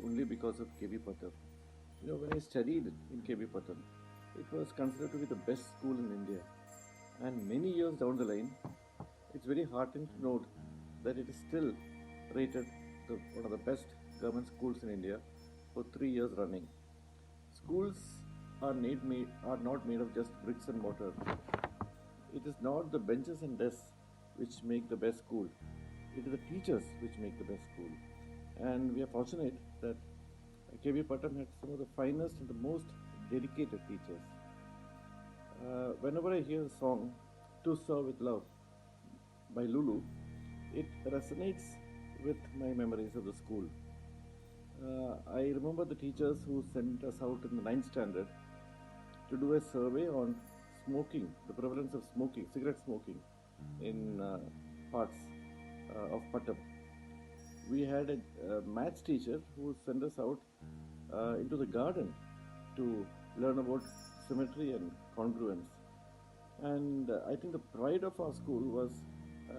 only because of KV Pattom. When I studied in KV Pattom, it was considered to be the best school in India. And many years down the line, it's very heartening to note that it is still rated one of the best government schools in India for 3 years running. Schools are not made of just bricks and mortar. It is not the benches and desks which make the best school. It is the teachers which make the best school. And we are fortunate that KV Pattom had some of the finest and the most dedicated teachers. Whenever I hear the song Tushar with Love by Lulu, it resonates with my memories of the school. I remember the teachers who sent us out in the 9th standard to do a survey on smoking, the prevalence of smoking, cigarette smoking in parts of Pattom. We had a maths teacher who sent us out into the garden to learn about symmetry and congruence. And I think the pride of our school was,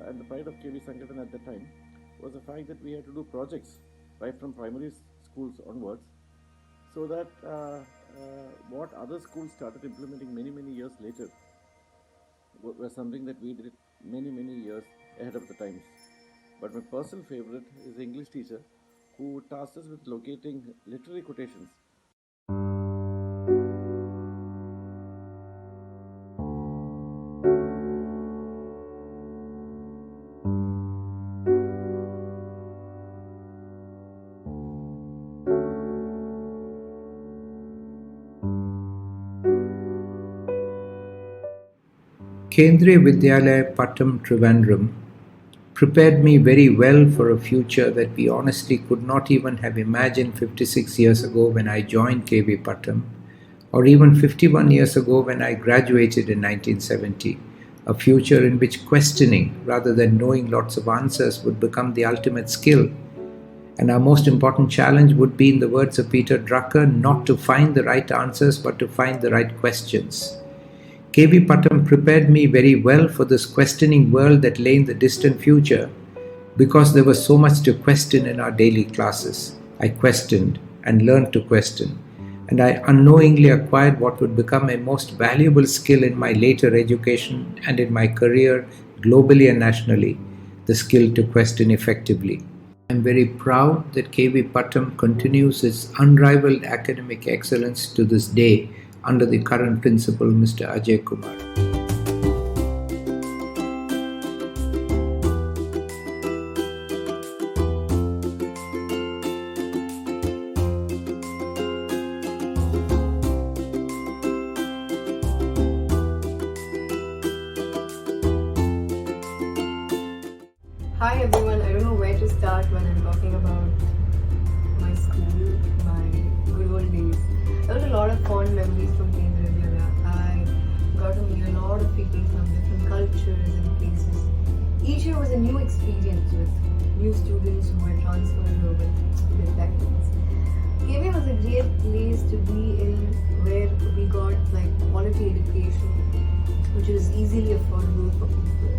and the pride of KV Sanketan at that time, was the fact that we had to do projects right from primary schools onwards, so that what other schools started implementing many years later was something that we did many years ahead of the times. But my personal favorite is the English teacher who tasked us with locating literary quotations. Kendriya Vidyalaya Pattom Trivandrum prepared me very well for a future that we honestly could not even have imagined 56 years ago when I joined KV Pattom, or even 51 years ago when I graduated in 1970, a future in which questioning rather than knowing lots of answers would become the ultimate skill. And our most important challenge would be, in the words of Peter Drucker, not to find the right answers but to find the right questions. KV Pattom prepared me very well for this questioning world that lay in the distant future, because there was so much to question in our daily classes. I questioned and learned to question, and I unknowingly acquired what would become a most valuable skill in my later education and in my career globally and nationally, the skill to question effectively. I am very proud that KV Pattom continues its unrivaled academic excellence to this day under the current principal, Mr. Jaykumar. Hi everyone, I don't know where to start when I'm talking about my school, my good old days. There was a lot of fond memories from Kendriya Vidyalaya. I got to meet a lot of people from different cultures and places. Each year was a new experience with new students who were transferred over with veterans. KV was a great place to be in, where we got like quality education, which was easily affordable for people.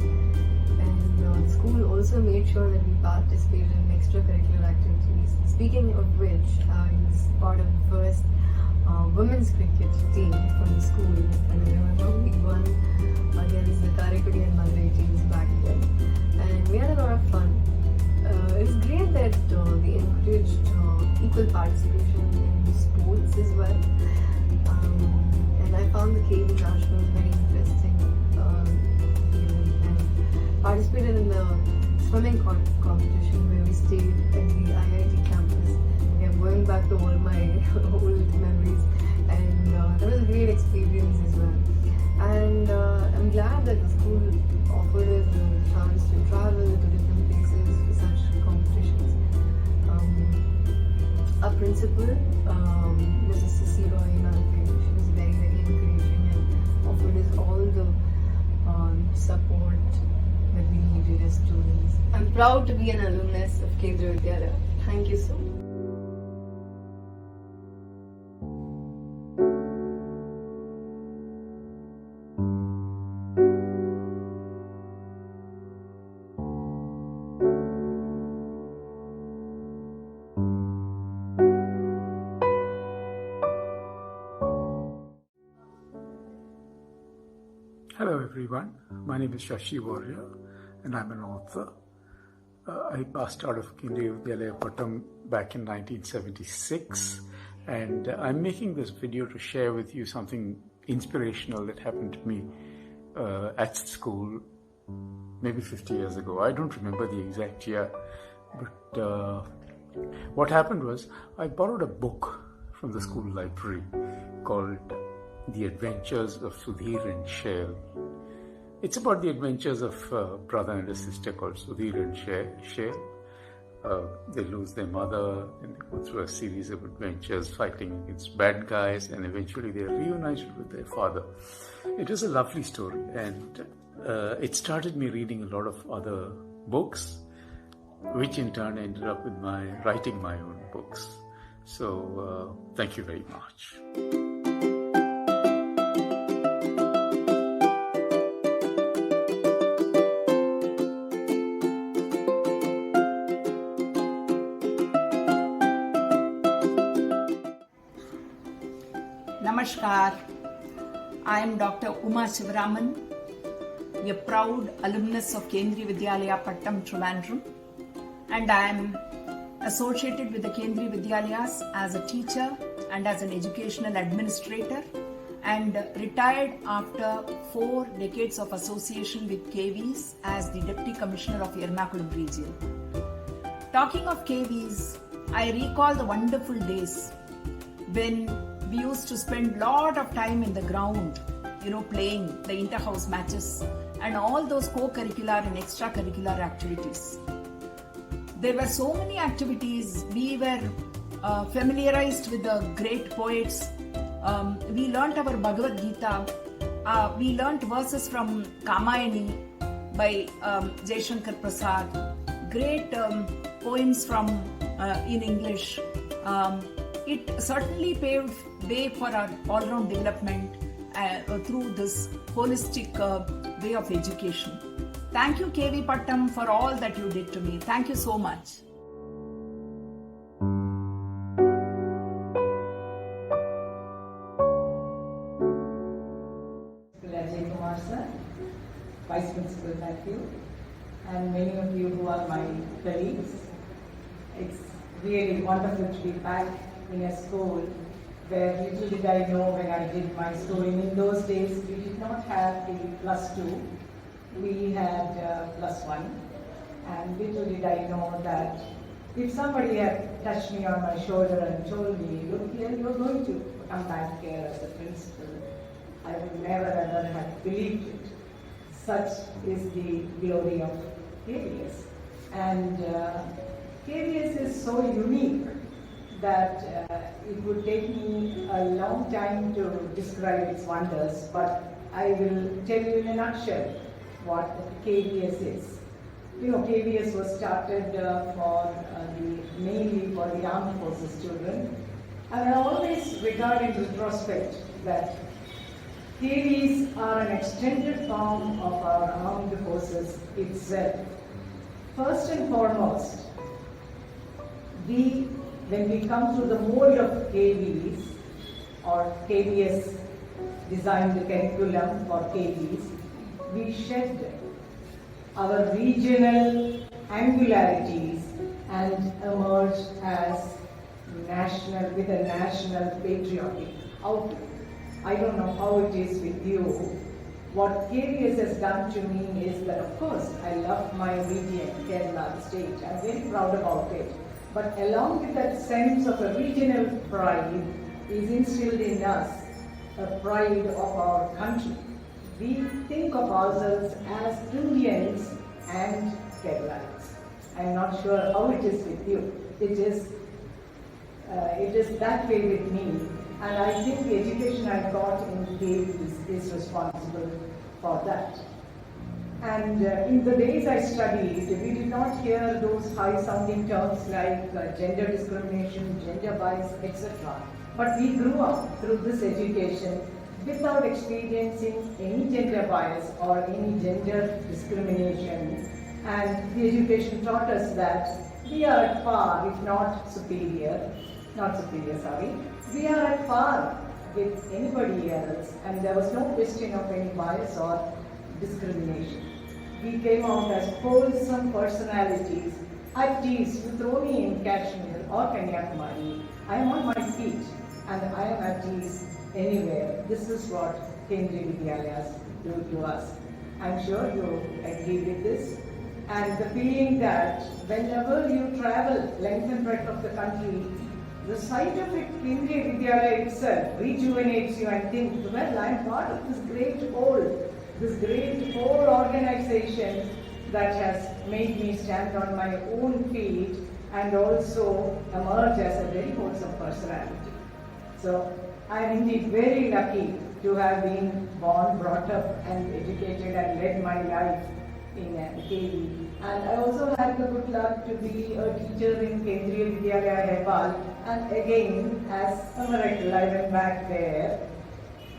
And school also made sure that we participated in extracurricular activities. Speaking of which, I was part of the first women's cricket team from the school, and I remember we won against the Karaikudi and Madurai teams back then, and we had a lot of fun. It was great that we encouraged equal participation in sports as well, and I found the KV Nationals very interesting. And participated in the swimming competition where we stayed at the IIT campus. I'm going back to all my old memories, and that was a great experience as well. And I'm glad that the school offered us the chance to travel to different places for such competitions. Our principal, Mrs. Roy, she was very encouraging and offered us all the support that we needed as students. I'm proud to be an alumnus of Kendriya Vidyalaya. Thank you so much. everyone. My name is Shashi Warrior and I'm an author. I passed out of Kendriya Vidyalaya Pattom back in 1976, and I'm making this video to share with you something inspirational that happened to me at school maybe 50 years ago. I don't remember the exact year, but what happened was I borrowed a book from the school library called The Adventures of Sudhir and Shail. It's about the adventures of a brother and a sister called Sudhir and Shail. They lose their mother and they go through a series of adventures fighting against bad guys, and eventually they're reunited with their father. It was a lovely story, and it started me reading a lot of other books, which in turn ended up with my writing my own books. So thank you very much. Namaskar, I am Dr. Uma Sivaraman, a proud alumnus of Kendriya Vidyalaya Pattom, Trivandrum, and I am associated with the Kendriya Vidyalayas as a teacher and as an educational administrator, and retired after 4 decades of association with KVs as the Deputy Commissioner of Ernakulam region. Talking of KVs, I recall the wonderful days when we used to spend a lot of time in the ground, playing the inter-house matches and all those co-curricular and extracurricular activities. There were so many activities. We were familiarized with the great poets. We learnt our Bhagavad Gita. We learnt verses from Kamayani by Jayshankar Prasad. Great poems from in English. It certainly paved way for our all-round development through this holistic way of education. Thank you, KV Pattom, for all that you did to me. Thank you so much. Jaykumar sir, Vice Principal, thank you, and many of you who are my colleagues. It's really wonderful to be back in a school where little did I know when I did my schooling. In those days, we did not have the +2, we had +1, and little did I know that if somebody had touched me on my shoulder and told me, look here, you're going to come back here as a principal, I would never ever have believed it. Such is the glory of KVS. And KVS is so unique that it would take me a long time to describe its wonders, but I will tell you in a nutshell what KVS is. KVS was started mainly for the armed forces children, and I always regard in retrospect that KVs are an extended form of our armed forces itself. First and foremost, when we come to the mold of KVs, or KVS designed the curriculum for KVs, we shed our regional angularities and emerge as national, with a national patriotic outlook. I don't know how it is with you. What KVS has done to me is that, of course, I love my region, Kerala state. I'm very proud about it. But along with that sense of a regional pride is instilled in us a pride of our country. We think of ourselves as Indians and Keralites. I'm not sure how it is with you. It is that way with me. And I think the education I got in KV is responsible for that. And in the days I studied, we did not hear those high-sounding terms like gender discrimination, gender bias, etc. But we grew up through this education without experiencing any gender bias or any gender discrimination. And the education taught us that we are at par, if not superior, we are at par with anybody else, and there was no question of any bias or discrimination. We came out as wholesome personalities at ease with Trainee in Kashmir or Kanyakumari. I am on my feet and I am at ease anywhere. This is what Kendriya Vidyalayas do to us. I'm sure you agree with this. And the feeling that whenever you travel length and breadth of the country, the sight of it, Kendriya Vidyalaya itself rejuvenates you and think, well, I'm part of this great whole organization that has made me stand on my own feet and also emerge as a very wholesome personality. So I am indeed very lucky to have been born, brought up and educated and led my life in KV. And I also had the good luck to be a teacher in Kendriya Vidyalaya Pattom, and again, as a miracle, I went back there.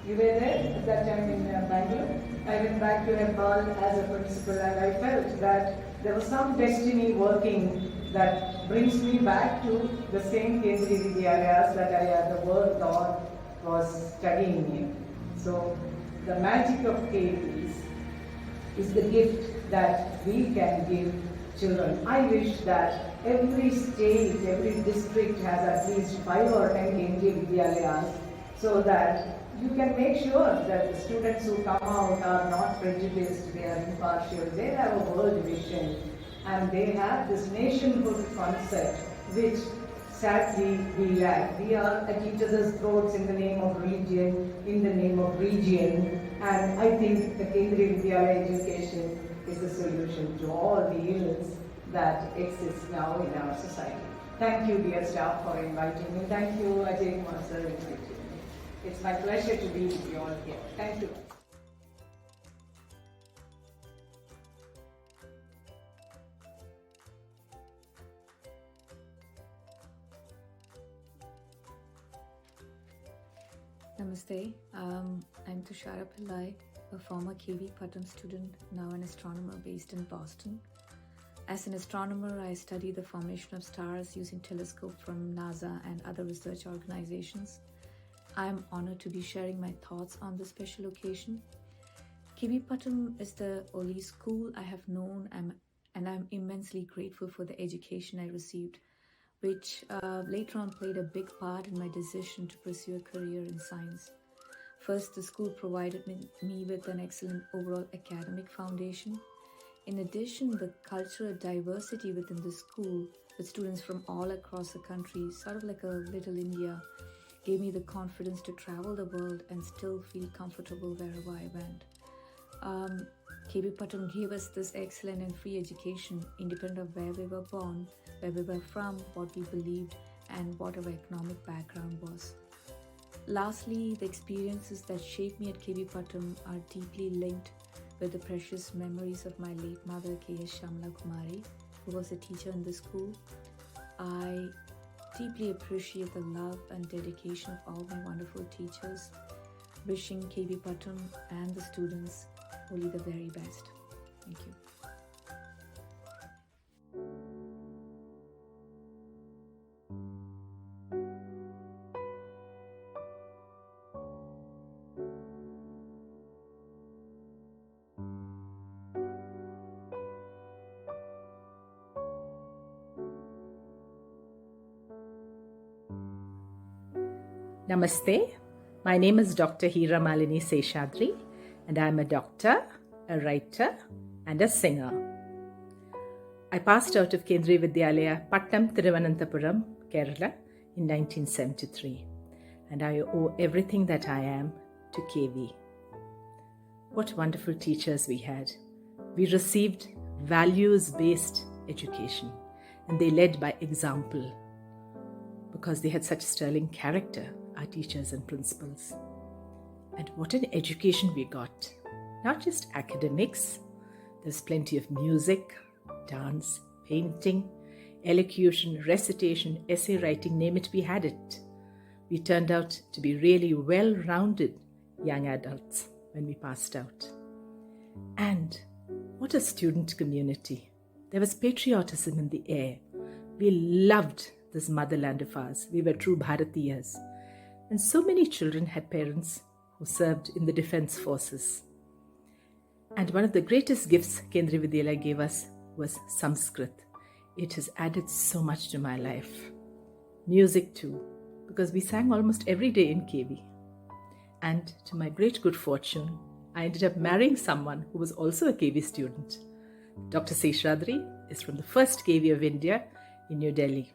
You were there at that time in Bangalore? I went back to Nepal as a principal, and I felt that there was some destiny working that brings me back to the same Kendriya Vidyalayas that I had the word God was studying in. So the magic of KVs is the gift that we can give children. I wish that every state, every district has at least 5 or 10 Kendriya Vidyalayas so that you can make sure that the students who come out are not prejudiced, they are impartial, they have a world vision and they have this nationhood concept which sadly we lack. We are at each other's throats in the name of religion, in the name of region, and I think the Kendriya Vidyalaya education is a solution to all the ills that exist now in our society. Thank you, dear staff, for inviting me. Thank you, Jaykumar sir, for inviting me. It's my pleasure to be with you all here. Thank you. Namaste. I'm Tushar, a former KV Pattom student, now an astronomer based in Boston. As an astronomer, I study the formation of stars using telescopes from NASA and other research organizations. I am honored to be sharing my thoughts on this special occasion. KV Pattom is the only school I have known, and I'm immensely grateful for the education I received, which later on played a big part in my decision to pursue a career in science. First, the school provided me with an excellent overall academic foundation. In addition, the cultural diversity within the school, with students from all across the country, sort of like a little India, gave me the confidence to travel the world and still feel comfortable wherever I went. KV Pattom gave us this excellent and free education, independent of where we were born, where we were from, what we believed, and what our economic background was. Lastly, the experiences that shaped me at KV Pattom are deeply linked with the precious memories of my late mother, KS Kumari, who was a teacher in the school. I deeply appreciate the love and dedication of all my wonderful teachers, wishing KV Pattom and the students only the very best. Thank you. Namaste. My name is Dr. Heera Seshadri, and I'm a doctor, a writer, and a singer. I passed out of Kendriya Vidyalaya Pattom, Thiruvananthapuram, Kerala in 1973, and I owe everything that I am to KV. What wonderful teachers we had. We received values-based education, and they led by example because they had such sterling character, our teachers and principals. And what an education we got. Not just academics, there's plenty of music, dance, painting, elocution, recitation, essay writing, name it, we had it. We turned out to be really well-rounded young adults when we passed out. And what a student community. There was patriotism in the air. We loved this motherland of ours. We were true Bharatiyas. And so many children had parents who served in the defense forces. And one of the greatest gifts Kendriya Vidyalaya gave us was Sanskrit. It has added so much to my life. Music too, because we sang almost every day in KV. And to my great good fortune, I ended up marrying someone who was also a KV student. Dr. Seshadri is from the first KV of India in New Delhi.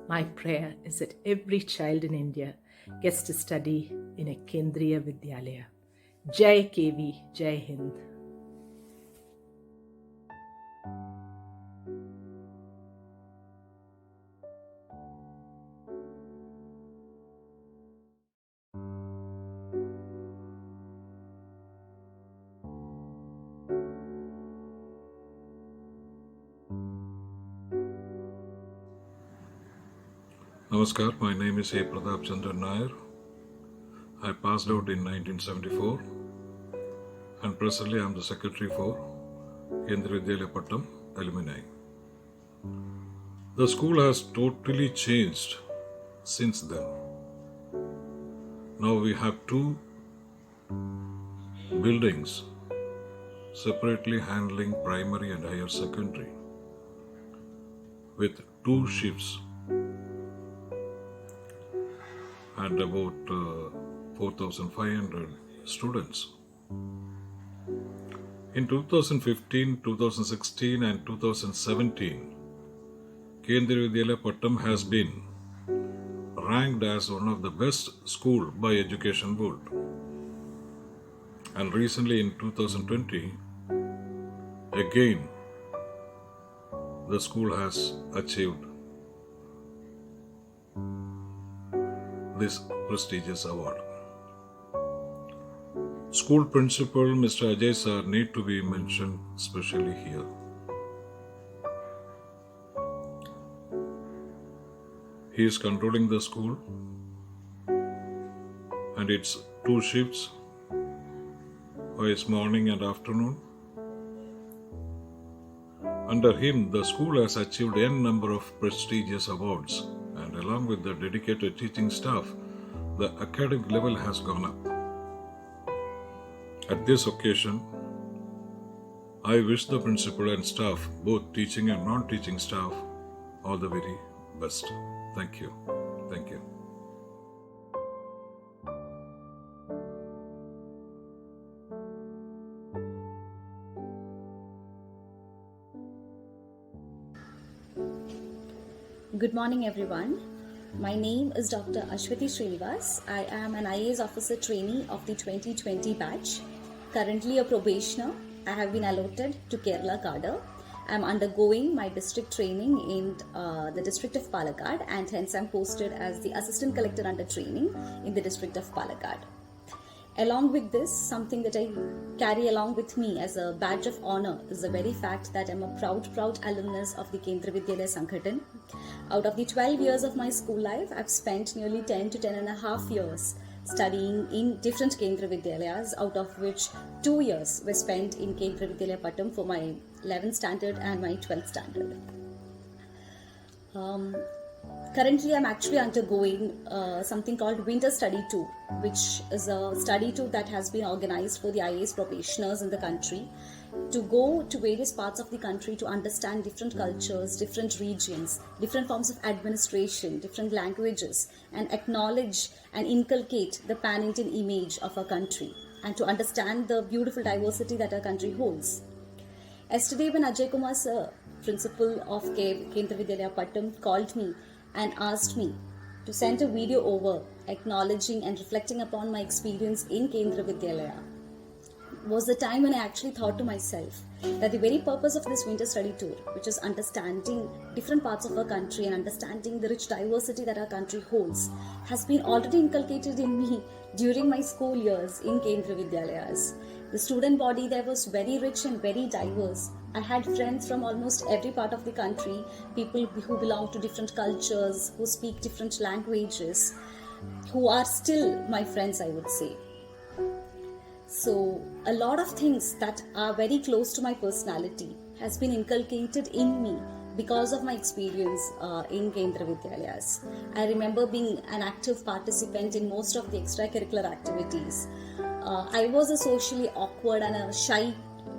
My prayer is that every child in India gets to study in a Kendriya Vidyalaya. Jai KV, Jai Hind. Namaskar, my name is A. Pratap Chandran Nair. I passed out in 1974 and presently I am the secretary for Kendriya Vidyalaya Pattom Alumni. The school has totally changed since then. Now we have two buildings separately handling primary and higher secondary with two shifts and about 4,500 students. In 2015, 2016 and 2017, Kendriya Vidyalaya Pattom has been ranked as one of the best school by Education Board. And recently in 2020, again, the school has achieved this prestigious award. School principal Mr. Ajay sir need to be mentioned specially here. He is controlling the school and it's two shifts, twice morning and afternoon. Under him, the school has achieved n number of prestigious awards, and along with the dedicated teaching staff, the academic level has gone up. At this occasion, I wish the principal and staff, both teaching and non-teaching staff, all the very best. Thank you. Thank you. Good morning, everyone. My name is Dr. Ashwati Srinivas. I am an IAS officer trainee of the 2020 batch. Currently a probationer. I have been allotted to Kerala cadre. I am undergoing my district training in the district of Palakkad, and hence I am posted as the assistant collector under training in the district of Palakkad. Along with this, something that I carry along with me as a badge of honor is the very fact that I'm a proud alumnus of the Kendriya Vidyalaya Sanghatan. Out of the 12 years of my school life, I've spent nearly 10 to 10.5 years studying in different Kendriya Vidyalayas, out of which 2 years were spent in Kendriya Vidyalaya Pattom for my 11th standard and my 12th standard. Currently, I'm actually undergoing something called Winter Study Tour, which is a study tour that has been organized for the IAS probationers in the country to go to various parts of the country to understand different cultures, different regions, different forms of administration, different languages, and acknowledge and inculcate the pan-Indian image of our country and to understand the beautiful diversity that our country holds. Yesterday, when Jaykumar sir, principal of Kendriya Vidyalaya Pattom, called me and asked me to send a video over acknowledging and reflecting upon my experience in Kendriya Vidyalaya, was the time when I actually thought to myself that the very purpose of this winter study tour, which is understanding different parts of our country and understanding the rich diversity that our country holds, has been already inculcated in me during my school years in Kendriya Vidyalayas. The student body there was very rich and very diverse. I had friends from almost every part of the country, people who belong to different cultures, who speak different languages, who are still my friends, I would say. So a lot of things that are very close to my personality has been inculcated in me because of my experience in Kendriya Vidyalayas. I remember being an active participant in most of the extracurricular activities. I was a socially awkward and a shy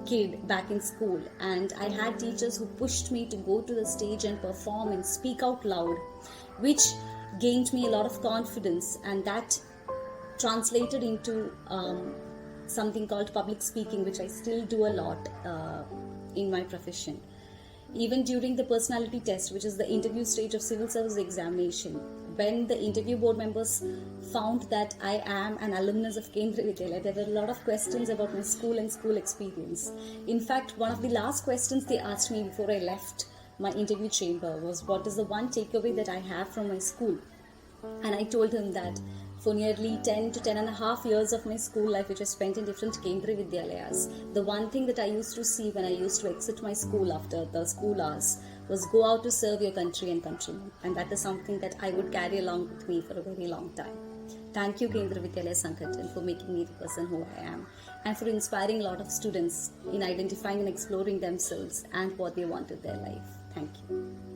kid back in school, and I had teachers who pushed me to go to the stage and perform and speak out loud, which gained me a lot of confidence, and that translated into something called public speaking, which I still do a lot in my profession. Even during the personality test, which is the interview stage of civil service examination, when the interview board members found that I am an alumnus of Kendriya Vidyalaya, there were a lot of questions about my school and school experience. In fact, one of the last questions they asked me before I left my interview chamber was, what is the one takeaway that I have from my school? And I told him that for nearly 10 to 10.5 years of my school life, which I spent in different Kendriya Vidyalayas, the one thing that I used to see when I used to exit my school after the school hours was go out to serve your country and countrymen. And that is something that I would carry along with me for a very long time. Thank you, Kendriya Vidyalaya Sanghatan, for making me the person who I am, and for inspiring a lot of students in identifying and exploring themselves and what they want in their life. Thank you.